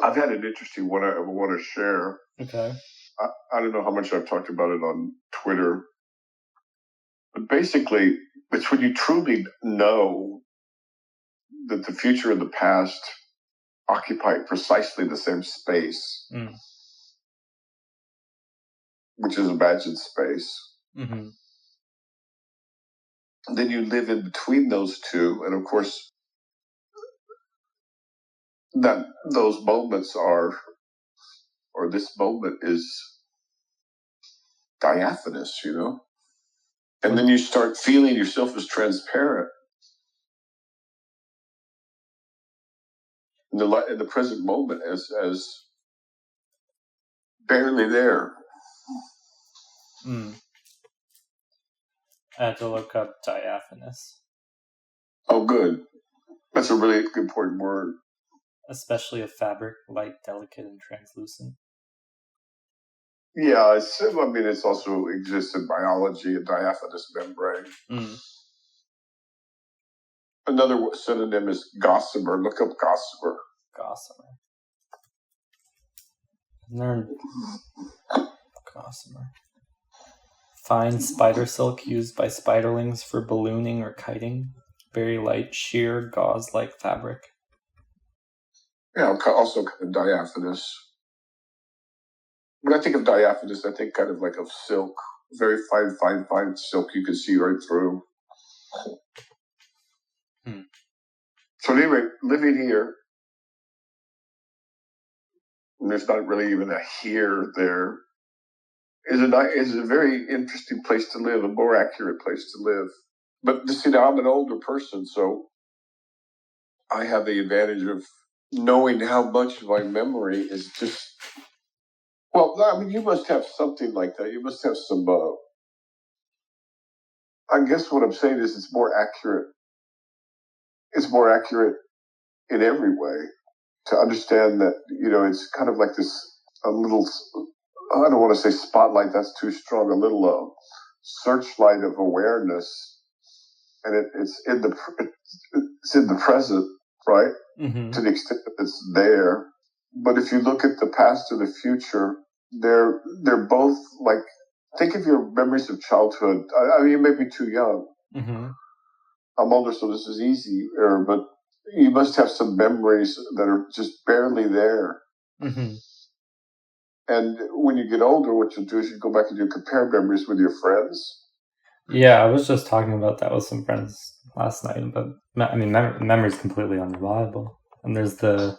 I've had an interesting one I want to share. Okay. I don't know how much I've talked about it on Twitter, but basically, it's when you truly know that the future and the past occupy precisely the same space, which is imagined space. Mm-hmm. Then you live in between those two, and of course, that those moments are, or this moment is diaphanous, and then you start feeling yourself as transparent in the present moment as barely there. I had to look up diaphanous. Oh, good. That's a really important word. Especially a fabric, light, delicate, and translucent. Yeah, it's also exists in biology, a diaphanous membrane. Another synonym is gossamer. Look up gossamer. Gossamer. Fine spider silk used by spiderlings for ballooning or kiting. Very light, sheer, gauze-like fabric. Yeah, also kind of diaphanous. When I think of diaphanous, I think kind of like of silk. Very fine silk you can see right through. So anyway, living here, and there's not really even a here there, is a very interesting place to live, a more accurate place to live. But you see, now I'm an older person, so I have the advantage of knowing how much of my memory is just. Well, I mean, you must have something like that. You must have some. I guess what I'm saying is it's more accurate. It's more accurate in every way to understand that, it's kind of like this, a little, I don't want to say spotlight, that's too strong, a little searchlight of awareness. And it's in the present, right? Mm-hmm. To the extent that it's there. But if you look at the past and the future, they're both like, think of your memories of childhood. I mean, you may be too young. Mm-hmm. I'm older, so this is easier, but you must have some memories that are just barely there. Mm-hmm. And when you get older, what you'll do is you go back and you compare memories with your friends. Yeah, I was just talking about that with some friends last night, but I mean, memory is completely unreliable. And there's a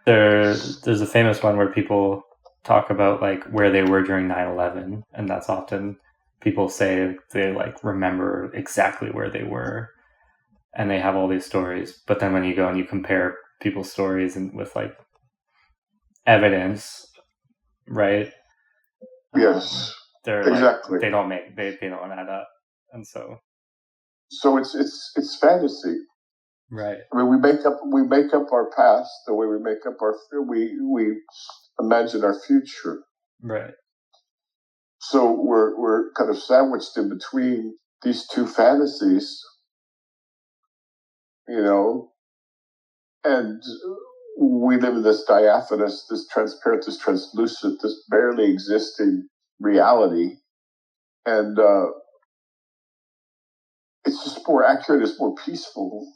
famous one where people talk about like where they were during 9/11, and that's often people say they like remember exactly where they were, and they have all these stories. But then when you go and you compare people's stories and with like evidence, right? Yes, they're exactly. Like they don't add up, and so it's fantasy, right? I mean, we make up our past the way we make up we imagine our future, right? So we're kind of sandwiched in between these two fantasies, and we live in this diaphanous, this transparent, this translucent, this barely existing reality. And it's just more accurate, it's more peaceful.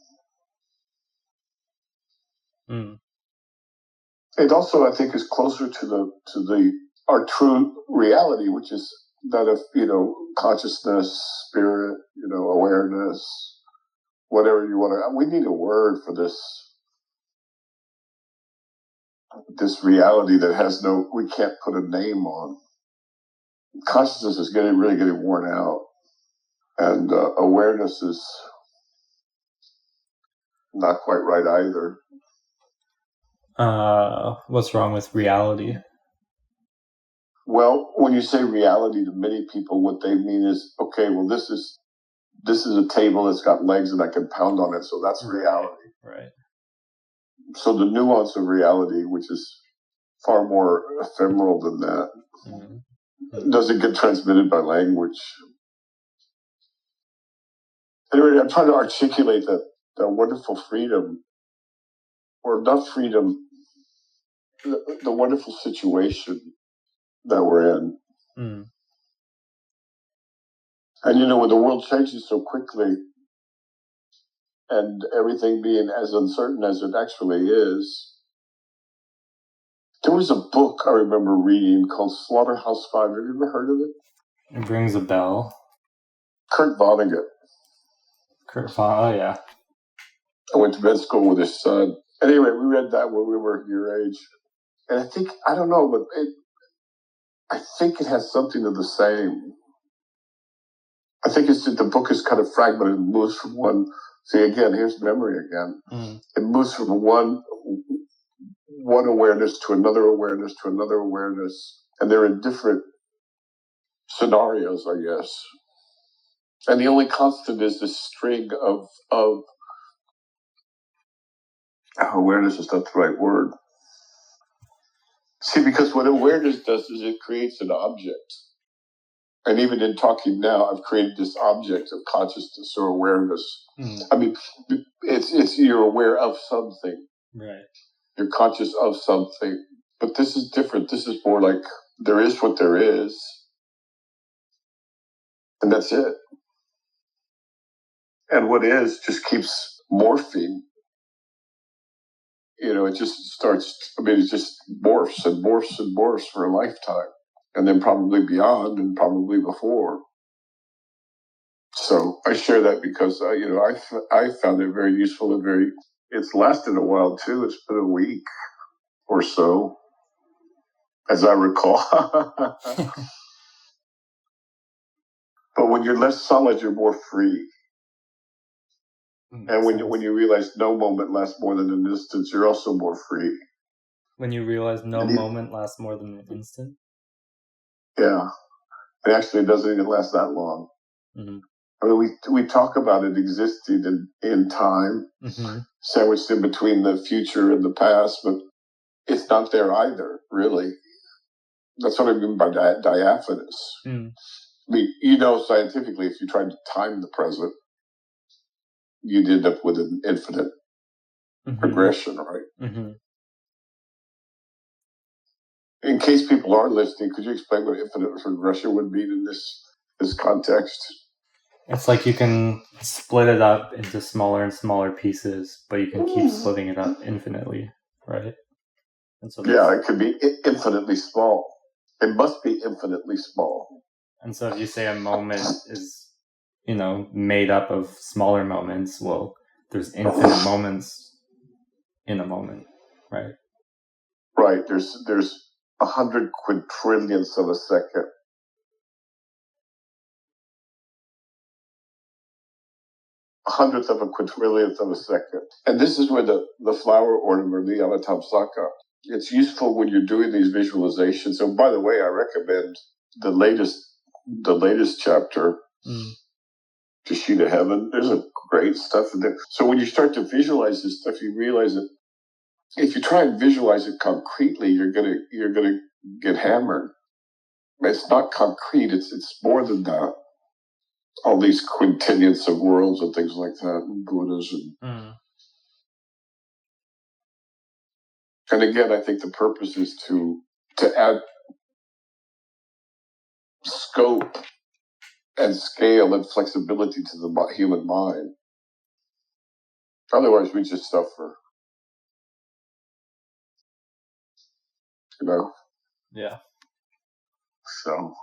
It also, I think, is closer to our true reality, which is that of, consciousness, spirit, awareness, whatever you want to. We need a word for this reality that has we can't put a name on. Consciousness is really getting worn out, and awareness is not quite right either. What's wrong with reality? Well, when you say reality to many people, what they mean is, okay, well, this is a table that's got legs and I can pound on it, so that's reality. Right. So the nuance of reality, which is far more ephemeral than that, doesn't get transmitted by language. Anyway, I'm trying to articulate that wonderful freedom, or not freedom. the wonderful situation that we're in. Mm. And when the world changes so quickly, and everything being as uncertain as it actually is, there was a book I remember reading called Slaughterhouse-Five. Have you ever heard of it? It rings a bell. Kurt Vonnegut. Oh, yeah. I went to med school with his son. Anyway, we read that when we were your age. And I don't know, but I think it has something of the same. I think it's that the book is kind of fragmented. It moves from one. See, again, here's memory again. Mm. It moves from one awareness to another awareness to another awareness. And they're in different scenarios, I guess. And the only constant is this string of awareness is not the right word. See, because what awareness does is it creates an object. And even in talking now, I've created this object of consciousness or awareness. Mm. I mean, it's you're aware of something. Right. You're conscious of something. But this is different. This is more like there is what there is. And that's it. And what is just keeps morphing. It just starts, it just morphs and morphs and morphs for a lifetime. And then probably beyond and probably before. So I share that because, I found it very useful and it's lasted a while too. It's been a week or so, as I recall. But when you're less solid, you're more free. And when you realize no moment lasts more than an instant, you're also more free. When you realize no moment lasts more than an instant? Yeah. It actually doesn't even last that long. Mm-hmm. I mean, we talk about it existing in time, mm-hmm. sandwiched in between the future and the past, but it's not there either, really. That's what I mean by diaphanous. Mm. I mean, scientifically, if you tried to time the present, you'd end up with an infinite regression, right? Mm-hmm. In case people are listening, could you explain what infinite regression would mean in this context? It's like you can split it up into smaller and smaller pieces, but you can keep splitting it up infinitely, right? And so it could be infinitely small. It must be infinitely small. And so if you say a moment is, made up of smaller moments, well, there's infinite moments in a moment, right? Right. There's 100 quadrillionths of a second. 100th of a quadrillionth of a second. And this is where the flower ornament, the Avatamsaka, it's useful when you're doing these visualizations. So by the way, I recommend the latest chapter, To Shoot a Heaven. There's a great stuff in there. So when you start to visualize this stuff, you realize that if you try and visualize it concretely, you're gonna get hammered. It's not concrete, it's more than that. All these quintillions of worlds and things like that, and Buddhas and again, I think the purpose is to add scope and scale and flexibility to the human mind. Otherwise, we just suffer. Yeah. So.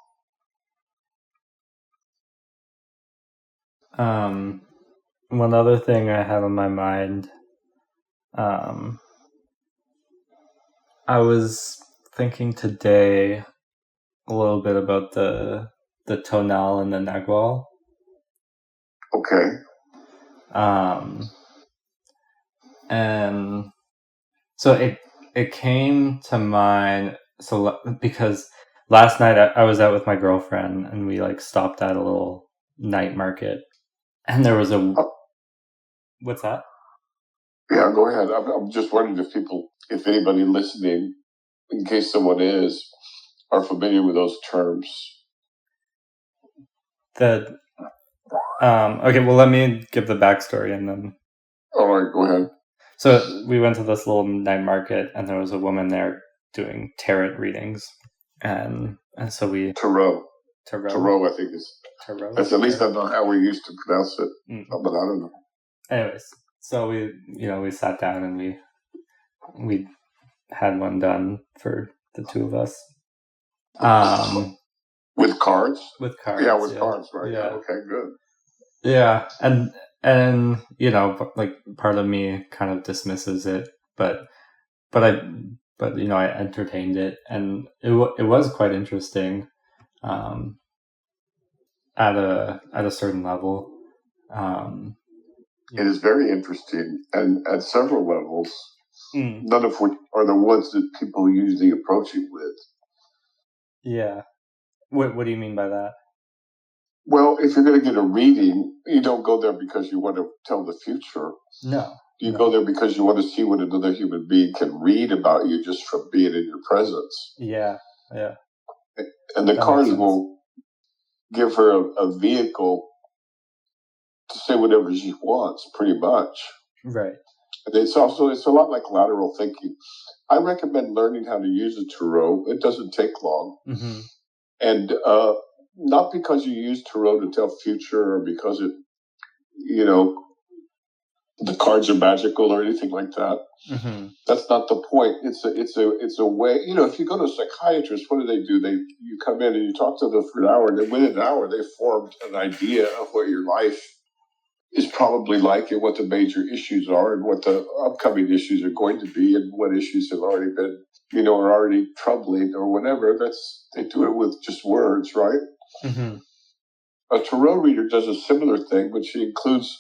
One other thing I have on my mind, I was thinking today a little bit about the Tonal and the Nagual. Okay. And so it came to mind. So because last night I was out with my girlfriend and we stopped at a little night market, and there was What's that? Yeah, go ahead. I'm just wondering if anybody listening, in case someone is, are familiar with those terms. Okay, well, let me give the backstory and then. All right, go ahead. So we went to this little night market and there was a woman there doing tarot readings, and so we Tarot, I think is tarot. That's at least I know how we used to pronounce it, but I don't know. Anyways, so we sat down and we had one done for the two of us. With cards? With cards. Yeah, with cards, right? Yeah. Okay, good. Yeah, and like part of me kind of dismisses it, but I entertained it, and it was quite interesting, at a certain level. It is very interesting, and at several levels, none of which are the ones that people usually approach it with. Yeah. What do you mean by that? Well, if you're going to get a reading, you don't go there because you want to tell the future. No. You go there because you want to see what another human being can read about you just from being in your presence. Yeah. And the cards will give her a vehicle to say whatever she wants, pretty much. Right. And it's a lot like lateral thinking. I recommend learning how to use a tarot. It doesn't take long. Mm-hmm. And not because you use tarot to tell future or because the cards are magical or anything like that. Mm-hmm. That's not the point. It's a way. If you go to a psychiatrist, what do? You come in and you talk to them for an hour, and then within an hour they formed an idea of what your life is probably like, and what the major issues are, and what the upcoming issues are going to be, and what issues have already been, are already troubling or whatever. They do it with just words, right? Mm-hmm. A tarot reader does a similar thing, but she includes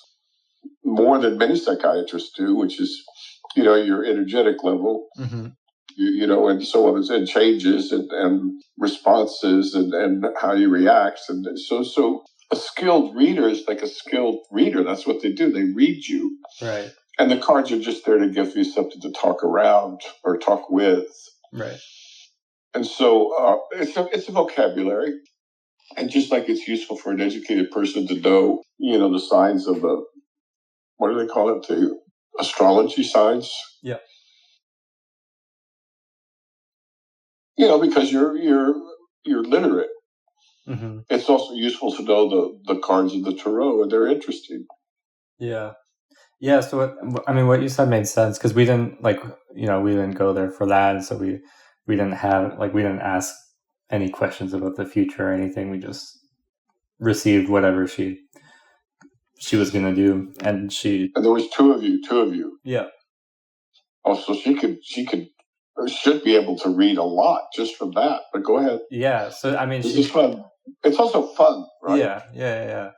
more than many psychiatrists do, which is, your energetic level, mm-hmm. And so on, and changes and responses and how you react. And so a skilled reader is like a skilled reader. That's what they do. They read you. Right. And the cards are just there to give you something to talk around or talk with. Right. And so it's a vocabulary. And just like it's useful for an educated person to know, the signs of what do they call it? The astrology signs. Yeah. Because you're literate. Mm-hmm. It's also useful to know the cards of the tarot, and they're interesting. Yeah. Yeah. So what you said made sense, because we didn't we didn't go there for that, and so we didn't ask any questions about the future or anything. We just received whatever she was going to do, and there was two of you. Yeah. Also, should be able to read a lot just from that. But go ahead. Yeah. So it's fun. It's also fun, right? Yeah.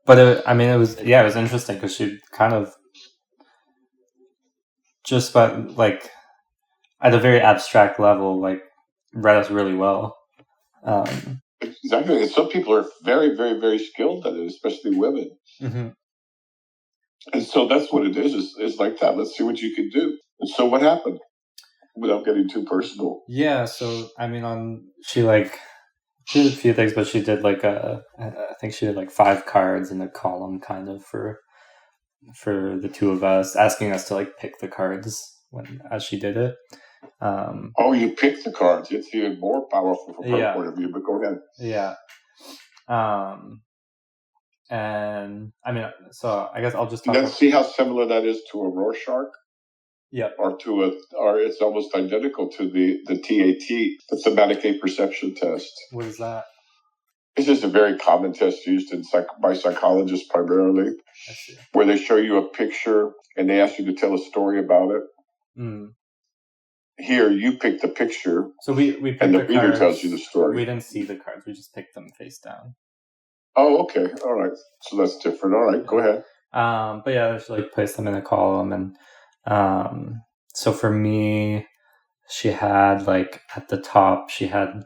But it was interesting because she kind of just at a very abstract level, read us really well. Exactly. And some people are very, very, very skilled at it, especially women. Mm-hmm. And so that's what it is. It's like that. Let's see what you can do. And so what happened? Without getting too personal. Yeah. So she did a few things, but she did I think she did 5 cards in a column, kind of for the two of us, asking us to pick the cards as she did it. You picked the cards. It's even more powerful from her point of view. But go ahead. Yeah. And so I guess I'll just talk. Let's see how similar that is to a Rorschach. Yeah. Or it's almost identical to the TAT, the thematic apperception test. What is that? It's just a very common test used by psychologists primarily, I see. Where they show you a picture and they ask you to tell a story about it. Mm. Here, you pick the picture, so we picked and the reader cards. tells you the story. We didn't see the cards; we just picked them face down. Oh, okay, all right. So that's different. All right, go ahead. But yeah, she placed them in a column, and so for me, she had at the top, she had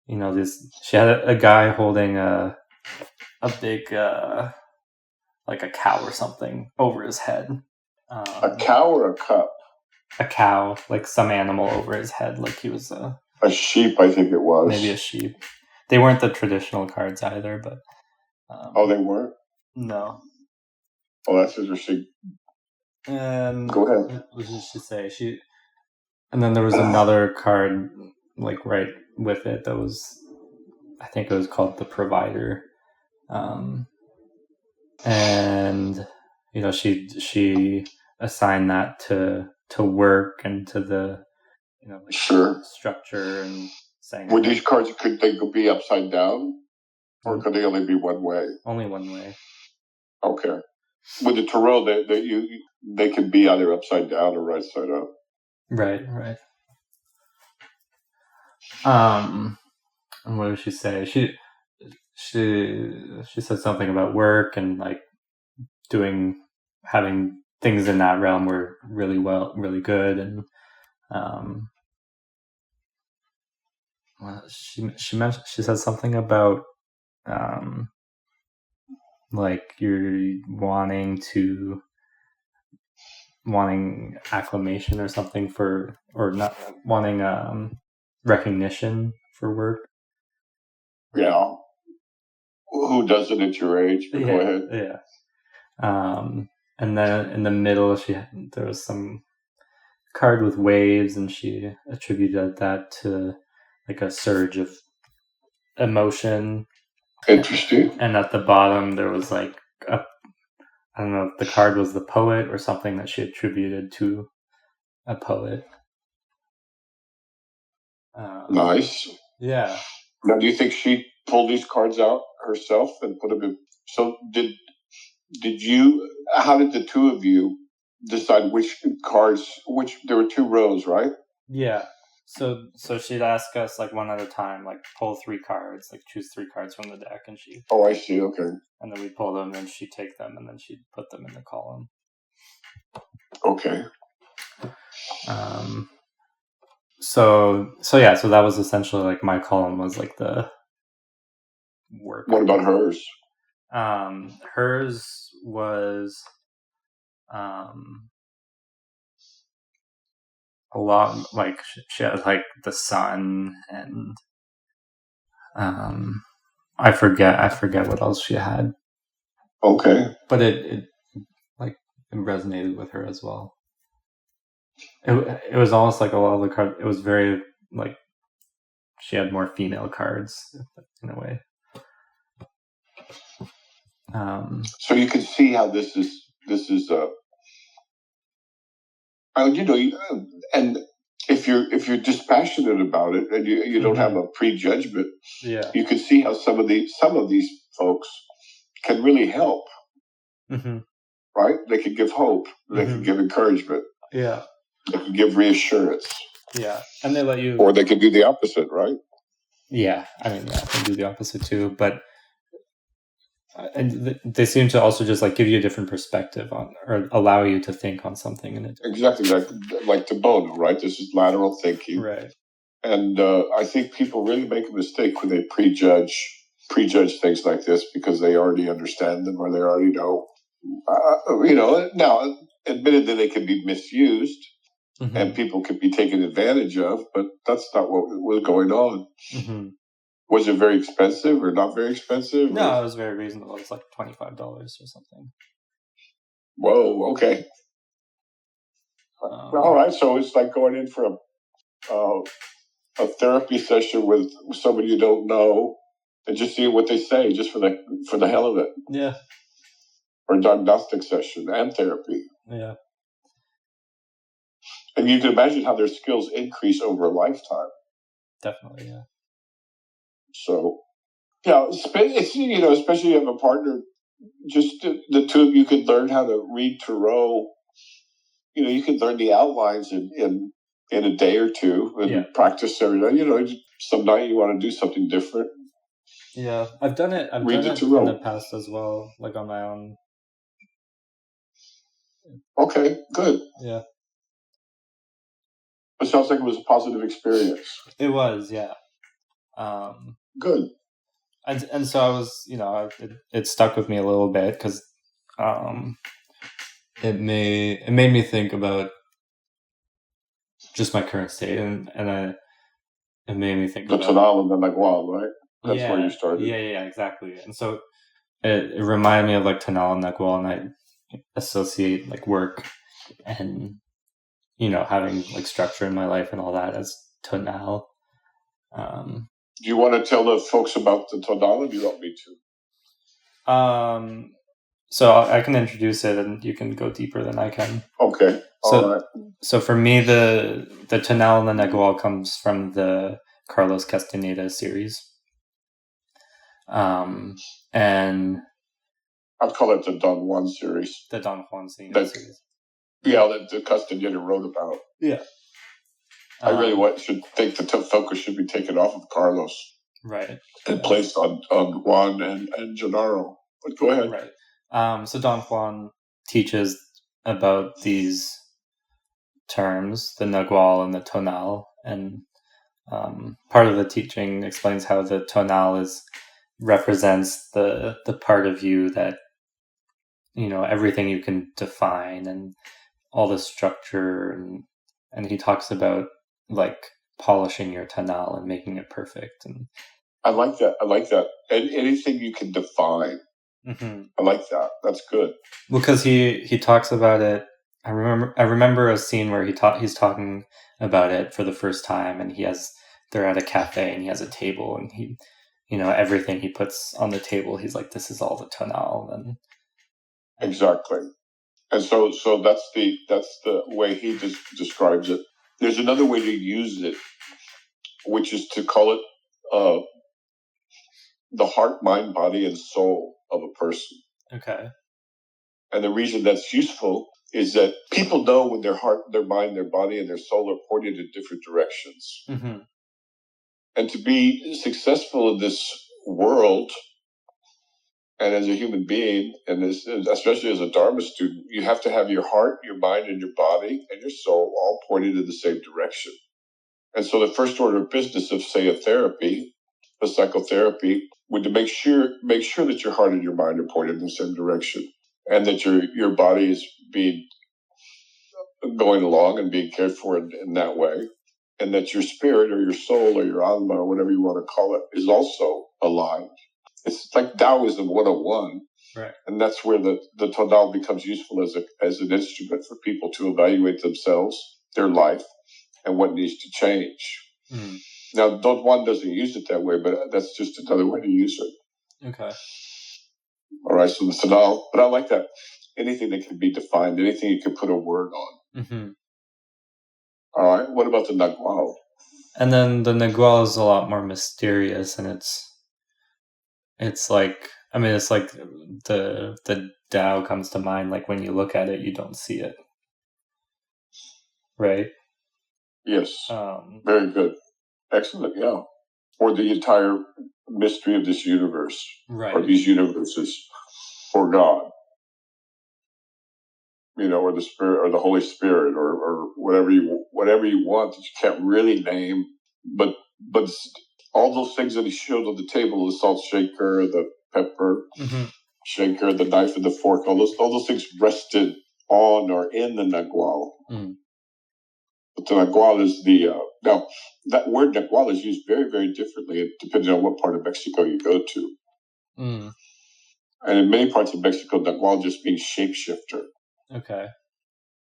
she had a guy holding a big a cow or something over his head. A cow or a cup? A cow, some animal over his head, he was a sheep, I think it was. Maybe a sheep. They weren't the traditional cards either, but they weren't? No. Oh, that's interesting. And go ahead. What did she say? And then there was another card like right with it that was, I think it was called the Provider, and she assigned that to work and to the Sure. structure, and saying Were these cards, could they be upside down, or could they only be one way? Only one way. Okay. With the tarot, they can be either upside down or right side up. Right. And what did she say? She said something about work and like having things in that realm were really good, and she said something about like you're wanting acclamation or something or not wanting recognition for work. Yeah. Who doesn't at your age? But go ahead. Yeah. And then in the middle, there was some card with waves, and she attributed that to like a surge of emotion. Interesting. And at the bottom, there was like I don't know if the card was the Poet or something that she attributed to a poet. Nice. Yeah. Now, do you think she pulled these cards out herself and put them in? So did you? How did the two of you decide which cards? There were two rows, right? Yeah. So she'd ask us like one at a time, like pull 3 cards, like choose 3 cards from the deck, and she. Oh, I see. Okay. And then we pull them, and she'd take them, and then she'd put them in the column. Okay. So that was essentially like my column was like the work. What about hers? Hers was a lot like she had like the sun and I forget what else she had. Okay. But it resonated with her as well. It was almost like a lot of the cards. It was very like she had more female cards in a way. So you can see how this is and if you're dispassionate about it and you don't have a prejudgment, you can see how some of these folks can really help. Mm-hmm. Right? They can give hope. They can give encouragement. Yeah. They can give reassurance. Yeah, and they let you. Or they can do the opposite, right? Yeah, I mean, yeah, they do the opposite too, but and they seem to also just like give you a different perspective on, or allow you to think on something in it. Exactly, like to Bono, right? This is lateral thinking, right? And I think people really make a mistake when they prejudge things like this because they already understand them or they already know. Now, admittedly, they can be misused. Mm-hmm. And people could be taken advantage of, but that's not what was going on. Mm-hmm. Was it very expensive or not very expensive? No, it was very reasonable. It was like $25 or something. Whoa, okay. All right, so it's like going in for a therapy session with somebody you don't know and just see what they say, just for the hell of it. Yeah. Or a diagnostic session and therapy. Yeah. And you can imagine how their skills increase over a lifetime. Definitely, yeah. So, yeah, especially if you have a partner, just the two of you could learn how to read tarot. You can learn the outlines in a day or two and practice every day. Some night you want to do something different. Yeah, I've done it. I've done it in the past as well, like on my own. Okay, good. Yeah. It sounds like it was a positive experience. It was, yeah. Good. And so I was, it stuck with me a little bit because it made me think about just my current state, and it made me think the Tonal and the Nagual, right? That's where you started. Yeah, exactly. And so it reminded me of like Tonal and Nagual, and I associate like work and having like structure in my life and all that as Tonal. Do you want to tell the folks about the Tonal, or do you want me to? So I can introduce it, and you can go deeper than I can. Okay. All right. So for me, the Tonal and the Nagual comes from the Carlos Castaneda series. And I'd call it the Don Juan series. The Don Juan series. Yeah, that the Castaneda wrote about. Yeah. I really should think the focus should be taken off of Carlos. Right. And placed on Juan and Gennaro. But go ahead. Right. So Don Juan teaches about these terms, the Nagual and the Tonal, and part of the teaching explains how the Tonal represents the part of you that everything you can define and all the structure, and he talks about like polishing your Tonal and making it perfect. And I like that. And anything you can define. Mm-hmm. I like that. That's good. Well, because he talks about it. I remember a scene where he's talking about it for the first time, and they're at a cafe and he has a table, and he, everything he puts on the table, he's like, this is all the Tonal. And exactly. And so that's the way he describes it. There's another way to use it, which is to call it the heart, mind, body, and soul of a person. Okay. And the reason that's useful is that people know when their heart, their mind, their body, and their soul are pointed in different directions. Mm-hmm. And to be successful in this world, and as a human being, and especially as a Dharma student, you have to have your heart, your mind, and your body, and your soul all pointed in the same direction. And so the first order of business of, say, a psychotherapy, would to make sure that your heart and your mind are pointed in the same direction, and that your body is going along and being cared for in that way, and that your spirit or your soul or your alma or whatever you want to call it is also aligned. It's like Taoism 101. Right. And that's where the Tonal becomes useful as an instrument for people to evaluate themselves, their life, and what needs to change. Mm. Now, Don Juan doesn't use it that way, but that's just another way to use it. Okay. All right, so the Tonal, but I like that. Anything that can be defined, anything you can put a word on. Mm-hmm. All right, what about the Nagual? And then the Nagual is a lot more mysterious, and it's like, it's like the Tao comes to mind. Like when you look at it, you don't see it. Right? Yes. Very good. Excellent. Yeah. Or the entire mystery of this universe. Right. Or these universes. Or God. Or the Spirit, or the Holy Spirit, or whatever you want that you can't really name. But all those things that he showed on the table, the salt shaker, the pepper shaker, the knife and the fork, all those things rested on or in the Nagual. Mm. But the Nagual is now that word Nagual is used very, very differently depending on what part of Mexico you go to. Mm. And in many parts of Mexico, Nagual just means shapeshifter. Okay.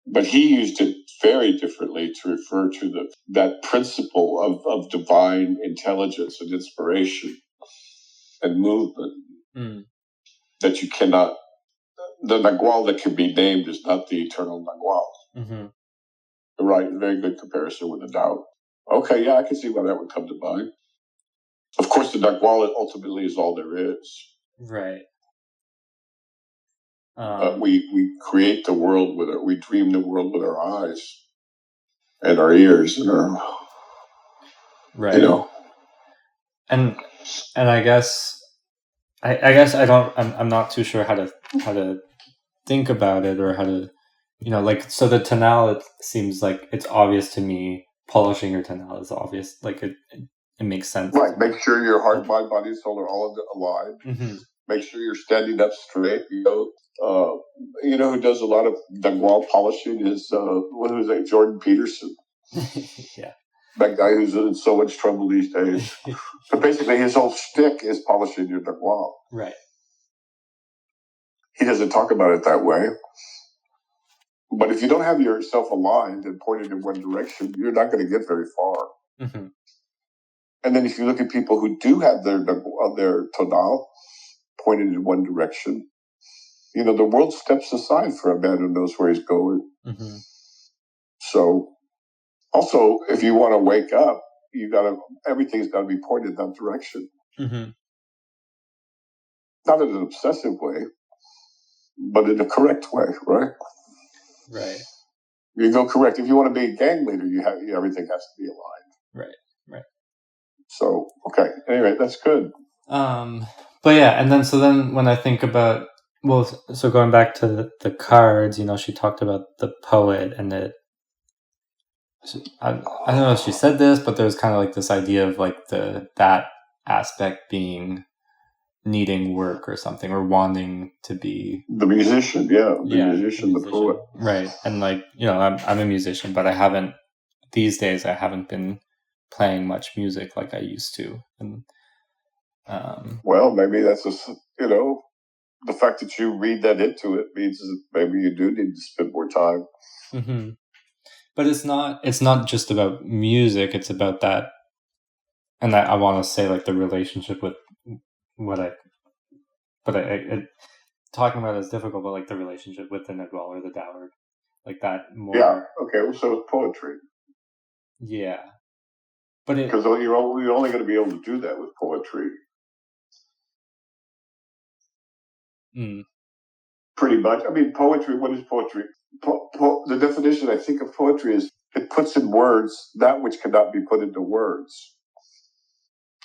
But he used it very differently to refer to that principle of divine intelligence and inspiration and movement that you cannot. The Nagual that can be named is not the eternal Nagual. Mm-hmm. Right, very good comparison with the Tao. Okay, yeah, I can see why that would come to mind. Of course, the Nagual ultimately is all there is. Right. We create the world we dream the world with our eyes and our ears and our, right. And I guess I'm not too sure how to think about it, or how to, so the Tonal, it seems like it's obvious to me. Polishing your Tonal is obvious. Like it makes sense. Right. Make sure your heart, mind, body, and soul are all aligned. Mm-hmm. Make sure you're standing up straight. Who does a lot of Nagual polishing is who's that? Jordan Peterson. Yeah. That guy who's in so much trouble these days. So basically, his whole shtick is polishing your Nagual. Right. He doesn't talk about it that way, But if you don't have yourself aligned and pointed in one direction, you're not going to get very far. Mm-hmm. And then if you look at people who do have their tonal pointed in one direction, the world steps aside for a man who knows where he's going. Mm-hmm. So also, if you want to wake up, everything's got to be pointed in that direction. Mm-hmm. Not in an obsessive way, but in a correct way, right? Right. You go correct. If you want to be a gang leader, everything has to be aligned. Right. So, okay. Anyway, that's good. But yeah, and then when I think about, so going back to the cards, she talked about the poet and I don't know if she said this, but there's kind of like this idea of like that aspect being needing work or something, or wanting to be the musician. The musician, the poet. Right. And like, I'm a musician, but these days I haven't been playing much music like I used to. And well, maybe that's the fact that you read that into it means that maybe you do need to spend more time. Mm-hmm. But it's not just about music. It's about that. And I want to say like the relationship with talking about it is difficult, but like the relationship with the Nagual or the Dower, like that more. Yeah. Okay. So it's poetry. Yeah. But because you're only going to be able to do that with poetry. Pretty much. I mean, poetry. What is poetry? The definition, I think, of poetry is it puts in words that which cannot be put into words.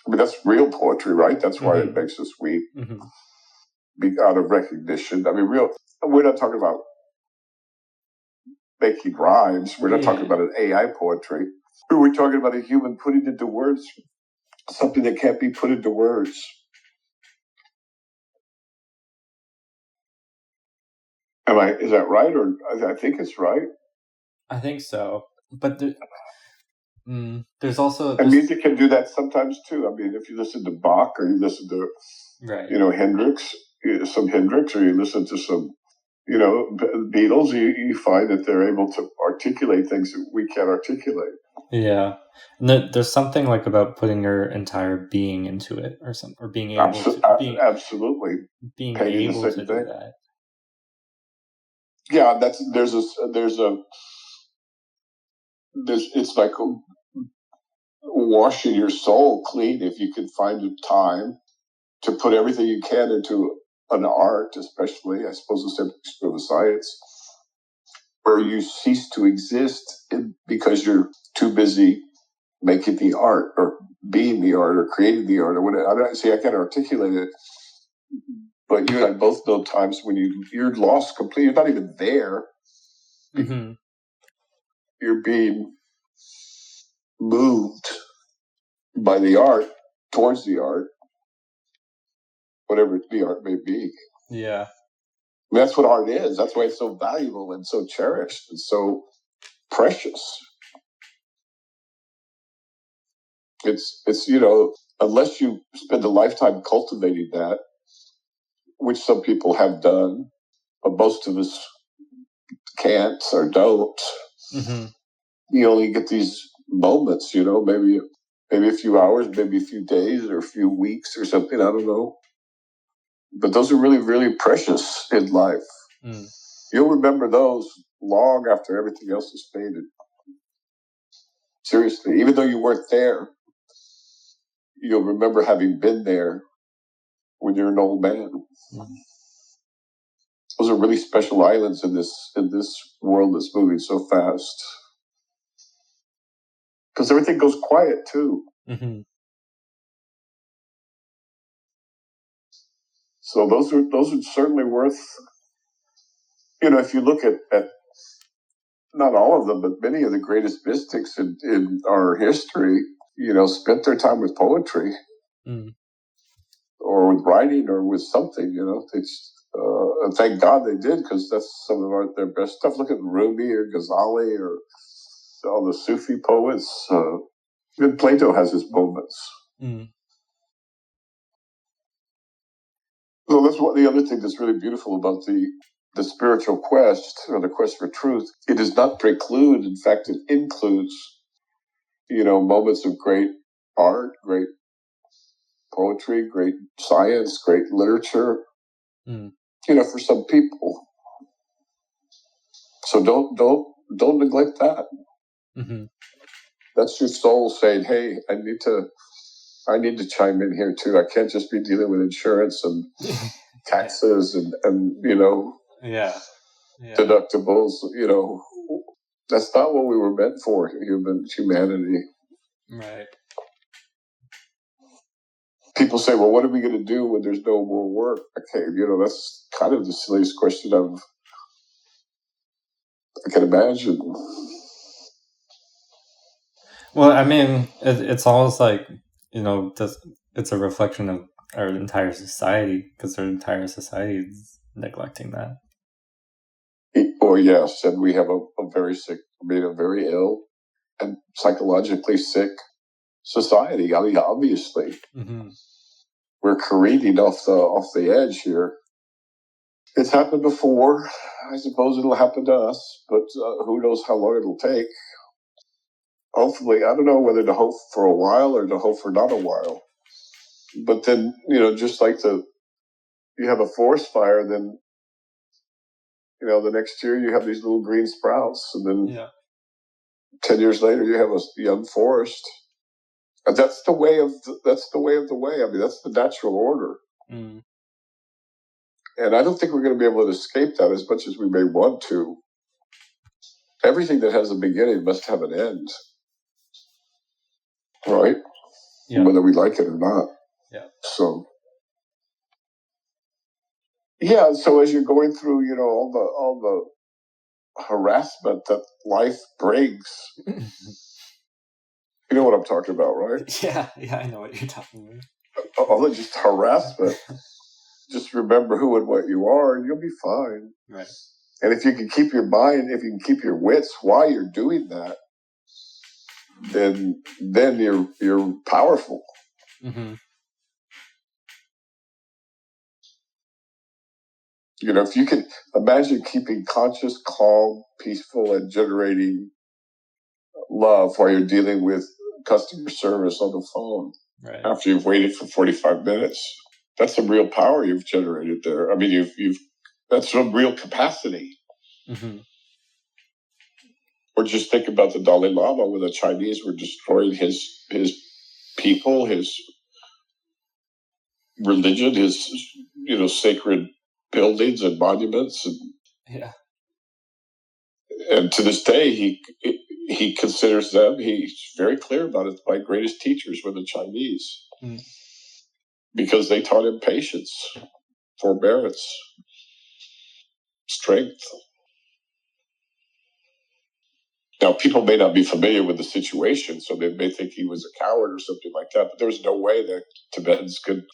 I mean, that's real poetry, right? That's why it makes us weep. Out of recognition. I mean, we're not talking about making rhymes. We're not talking about an AI poetry. We're talking about a human putting into words something that can't be put into words. Is that right? Or I think it's right. I think so. But there's also... And music can do that sometimes too. I mean, if you listen to Bach or you listen to, Hendrix, some Hendrix, or you listen to some, Beatles, you find that they're able to articulate things that we can't articulate. Yeah. And there's something like about putting your entire being into it or being able to... Absolutely. Being able to do that. Yeah, it's like washing your soul clean if you can find the time to put everything you can into an art, especially, I suppose the same for the science, where you cease to exist because you're too busy making the art or being the art or creating the art or whatever. I can't articulate it, but you and I both know times when you're lost completely. You're not even there. Mm-hmm. You're being moved by the art, towards the art, whatever the art may be. Yeah. I mean, that's what art is. That's why it's so valuable and so cherished and so precious. It's unless you spend a lifetime cultivating that, which some people have done, but most of us can't or don't. Mm-hmm. You only get these moments, maybe a few hours, maybe a few days or a few weeks or something. I don't know. But those are really, really precious in life. You'll remember those long after everything else has faded. Seriously, even though you weren't there, you'll remember having been there when you're an old man. Those are really special islands in this world that's moving so fast. Because everything goes quiet too. Mm-hmm. So those are certainly worth. If you look at not all of them, but many of the greatest mystics in our history, spent their time with poetry, or with writing, or with something. And thank God they did, because that's some of their best stuff. Look at Rumi or Ghazali or all the Sufi poets. Even Plato has his moments. So that's the other thing that's really beautiful about the the spiritual quest or the quest for truth, it does not preclude, in fact, it includes, moments of great art, great poetry, great science, great literature, for some people. So don't neglect that. Mm-hmm. That's your soul saying, "Hey, I need to chime in here too. I can't just be dealing with insurance and taxes and yeah. deductibles. That's not what we were meant for. Humanity. Right. People say, "Well, what are we going to do when there's no more work?" Okay, that's kind of the silliest question I can imagine. Well, I mean, it's almost like, it's a reflection of our entire society, because our entire society is neglecting that. Oh, yes, and we have a very sick, a very ill and psychologically sick society. I mean, obviously, we're careening off the edge here. It's happened before. I suppose it'll happen to us, but who knows how long it'll take. Hopefully, I don't know whether to hope for a while or to hope for not a while. But then, just like you have a forest fire, then, the next year you have these little green sprouts, and then 10 years later you have a young forest. And that's the way of the way. I mean, that's the natural order. And I don't think we're going to be able to escape that as much as we may want to. Everything that has a beginning must have an end. Right? Yeah. Whether we like it or not. Yeah. So, yeah, so as you're going through, all the harassment that life brings, you know what I'm talking about, right? Yeah, I know what you're talking about. All the just harassment. Just remember who and what you are, and you'll be fine. Right. And if you can keep your mind, if you can keep your wits while you're doing that, then you're powerful. Mm-hmm. If you can imagine keeping conscious, calm, peaceful, and generating love while you're dealing with customer service on the phone, right, after you've waited for 45 minutes, that's some real power you've generated there. I mean, that's some real capacity. Mm-hmm. Or just think about the Dalai Lama when the Chinese were destroying his people, his religion, his sacred buildings and monuments, and to this day he considers them. He's very clear about it. My greatest teachers were the Chinese, because they taught him patience, forbearance, strength. Now, people may not be familiar with the situation, so they may think he was a coward or something like that. But there was no way that Tibetans could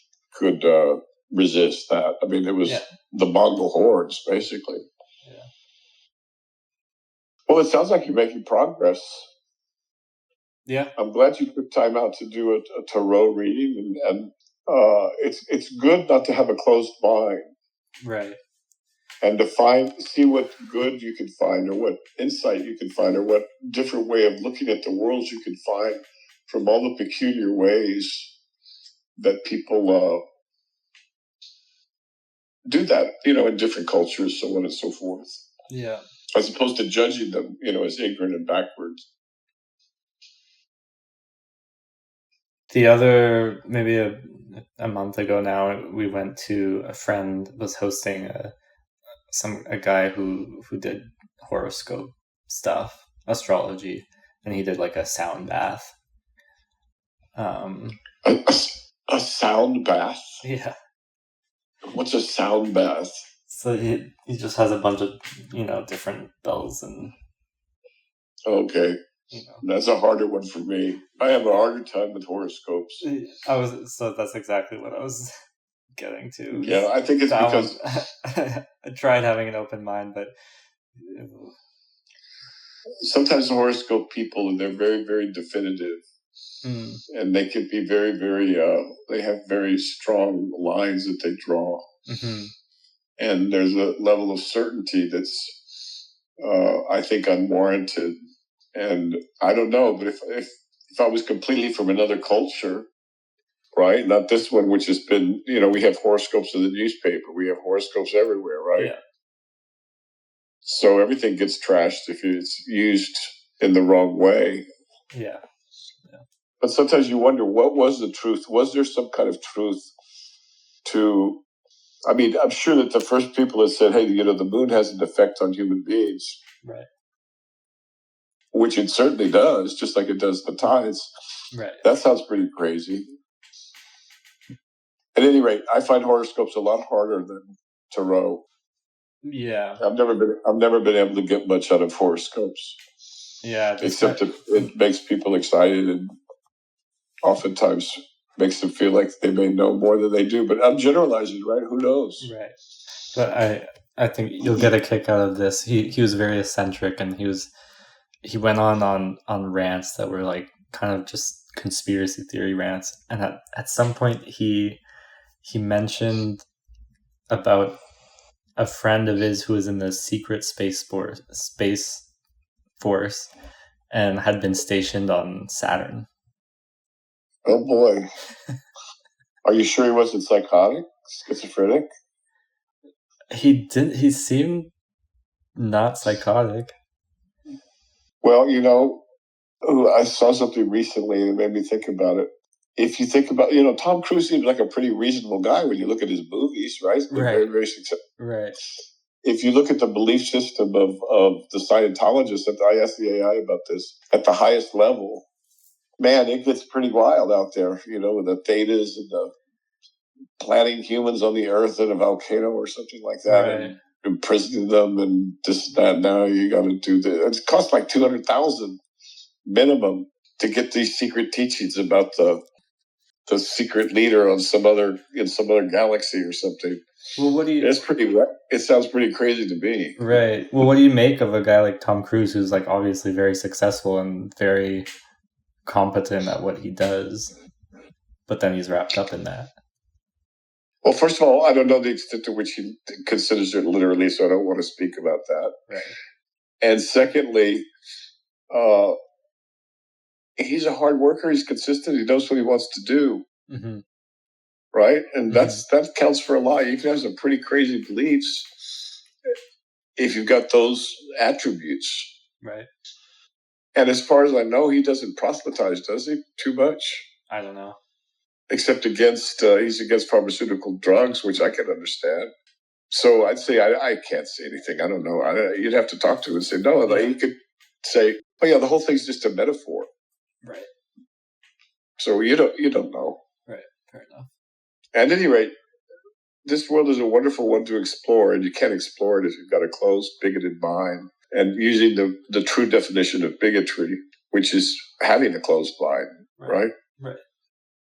resist that. I mean, it was the Mongol hordes, basically. Yeah. Well, it sounds like you're making progress. Yeah. I'm glad you took time out to do a tarot reading, and it's good not to have a closed mind. Right. And to see what good you can find, or what insight you can find, or what different way of looking at the world you can find from all the peculiar ways that people do that, in different cultures, so on and so forth. Yeah. As opposed to judging them, as ignorant and backwards. The other, maybe a month ago now, we went to, a friend was hosting a guy who did horoscope stuff, astrology, and he did like a sound bath. A sound bath? Yeah. What's a sound bath? So he just has a bunch of, different bells and... Okay. That's a harder one for me. I have a harder time with horoscopes. So that's exactly what I was getting to. Yeah, I think it's because... I tried having an open mind, but... Sometimes horoscope people, they're very, very definitive. And they can be very, very, they have very strong lines that they draw. Mm-hmm. And there's a level of certainty that's, I think, unwarranted. And I don't know, but if I was completely from another culture, right? Not this one, which has been, we have horoscopes in the newspaper. We have horoscopes everywhere, right? Yeah. So everything gets trashed if it's used in the wrong way. Yeah. But sometimes you wonder, what was the truth? Was there some kind of truth to... I mean, I'm sure that the first people that said, hey, the moon has an effect on human beings. Right. Which it certainly does, just like it does the tides. Right. That sounds pretty crazy. At any rate, I find horoscopes a lot harder than tarot. Yeah. I've never been able to get much out of horoscopes. Yeah. Except it makes people excited and oftentimes makes them feel like they may know more than they do. But I'm generalizing, right? Who knows? Right. But I think you'll get a kick out of this. He was very eccentric, and he went on rants that were like kind of just conspiracy theory rants. And at some point he mentioned about a friend of his who was in the secret space force and had been stationed on Saturn. Oh boy. Are you sure he wasn't psychotic? Schizophrenic? He seemed not psychotic. Well, I saw something recently and it made me think about it. If you think about, Tom Cruise seems like a pretty reasonable guy when you look at his movies, right? They're Right. very, very successful. Right. If you look at the belief system of the Scientologists, I asked the AI about this, at the highest level, man, it gets pretty wild out there, with the thetas and the planting humans on the earth in a volcano or something like that. Right. And imprisoning them and this, that. Now you got to do this. It costs like $200,000 minimum to get these secret teachings about the secret leader in some other galaxy or something. Well, it sounds pretty crazy to me. Right. Well, what do you make of a guy like Tom Cruise, who's like obviously very successful and very competent at what he does, but then he's wrapped up in that? Well, first of all, I don't know the extent to which he considers it literally, so I don't want to speak about that. Right. And secondly, he's a hard worker. He's consistent. He knows what he wants to do. Mm-hmm. Right? And that counts for a lot. You can have some pretty crazy beliefs if you've got those attributes. Right. And as far as I know, he doesn't proselytize, does he? Too much? I don't know. Except he's against pharmaceutical drugs, which I can understand. So I'd say I can't say anything. I don't know. You'd have to talk to him and say, no, he could say, oh yeah, the whole thing's just a metaphor. Right. So you don't know. Right. Fair enough. At any rate, this world is a wonderful one to explore, and you can't explore it if you've got a closed, bigoted mind. And using the true definition of bigotry, which is having a closed mind, right? Right.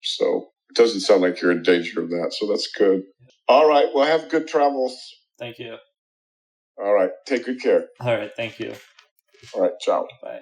So it doesn't sound like you're in danger of that, so that's good. All right, well, have good travels. Thank you. All right, take good care. All right, thank you. All right, ciao. Bye.